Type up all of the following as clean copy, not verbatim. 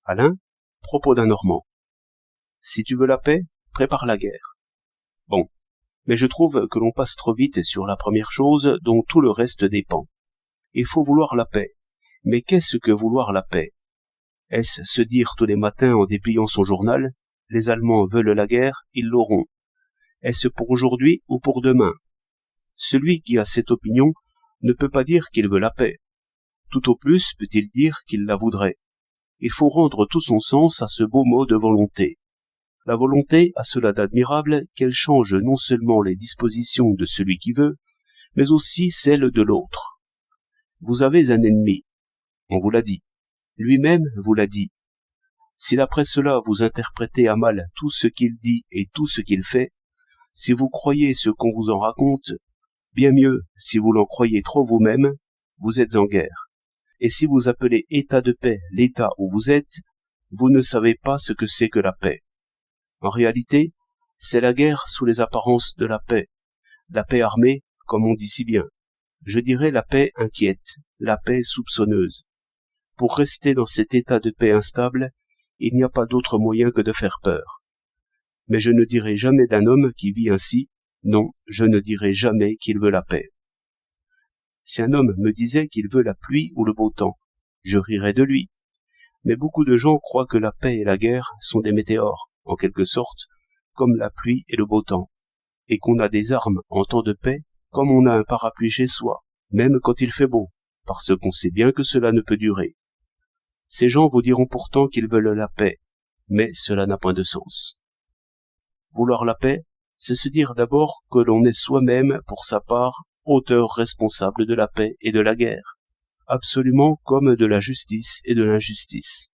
Alain, propos d'un Normand. Si tu veux la paix, prépare la guerre. Bon, mais je trouve que l'on passe trop vite sur la première chose dont tout le reste dépend. Il faut vouloir la paix. Mais qu'est-ce que vouloir la paix? Est-ce se dire tous les matins en dépliant son journal, les Allemands veulent la guerre, ils l'auront. Est-ce pour aujourd'hui ou pour demain? Celui qui a cette opinion ne peut pas dire qu'il veut la paix. Tout au plus peut-il dire qu'il la voudrait. Il faut rendre tout son sens à ce beau mot de volonté. La volonté a cela d'admirable qu'elle change non seulement les dispositions de celui qui veut, mais aussi celles de l'autre. Vous avez un ennemi, on vous l'a dit. Lui-même vous l'a dit. Si d'après cela vous interprétez à mal tout ce qu'il dit et tout ce qu'il fait, si vous croyez ce qu'on vous en raconte, bien mieux si vous l'en croyez trop vous-même, vous êtes en guerre. Et si vous appelez état de paix l'état où vous êtes, vous ne savez pas ce que c'est que la paix. En réalité, c'est la guerre sous les apparences de la paix armée, comme on dit si bien. Je dirais la paix inquiète, la paix soupçonneuse. Pour rester dans cet état de paix instable, il n'y a pas d'autre moyen que de faire peur. Mais je ne dirai jamais d'un homme qui vit ainsi, non, je ne dirai jamais qu'il veut la paix. Si un homme me disait qu'il veut la pluie ou le beau temps, je rirais de lui. Mais beaucoup de gens croient que la paix et la guerre sont des météores, en quelque sorte, comme la pluie et le beau temps, et qu'on a des armes en temps de paix comme on a un parapluie chez soi, même quand il fait beau, parce qu'on sait bien que cela ne peut durer. Ces gens vous diront pourtant qu'ils veulent la paix, mais cela n'a point de sens. Vouloir la paix, c'est se dire d'abord que l'on est soi-même, pour sa part, auteur responsable de la paix et de la guerre, absolument comme de la justice et de l'injustice.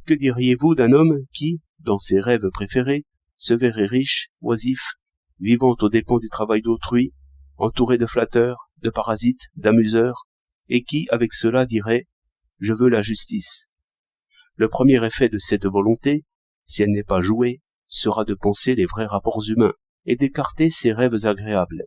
Que diriez-vous d'un homme qui, dans ses rêves préférés, se verrait riche, oisif, vivant aux dépens du travail d'autrui, entouré de flatteurs, de parasites, d'amuseurs, et qui, avec cela, dirait « Je veux la justice ». Le premier effet de cette volonté, si elle n'est pas jouée, sera de penser les vrais rapports humains et d'écarter ces rêves agréables.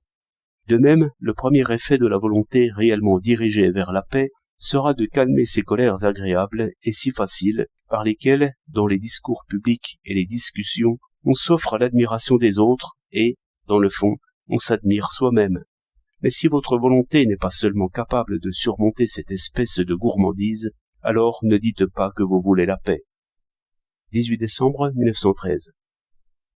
De même, le premier effet de la volonté réellement dirigée vers la paix sera de calmer ces colères agréables et si faciles par lesquelles, dans les discours publics et les discussions, on s'offre à l'admiration des autres et, dans le fond, on s'admire soi-même. Mais si votre volonté n'est pas seulement capable de surmonter cette espèce de gourmandise, alors ne dites pas que vous voulez la paix. 18 décembre 1913.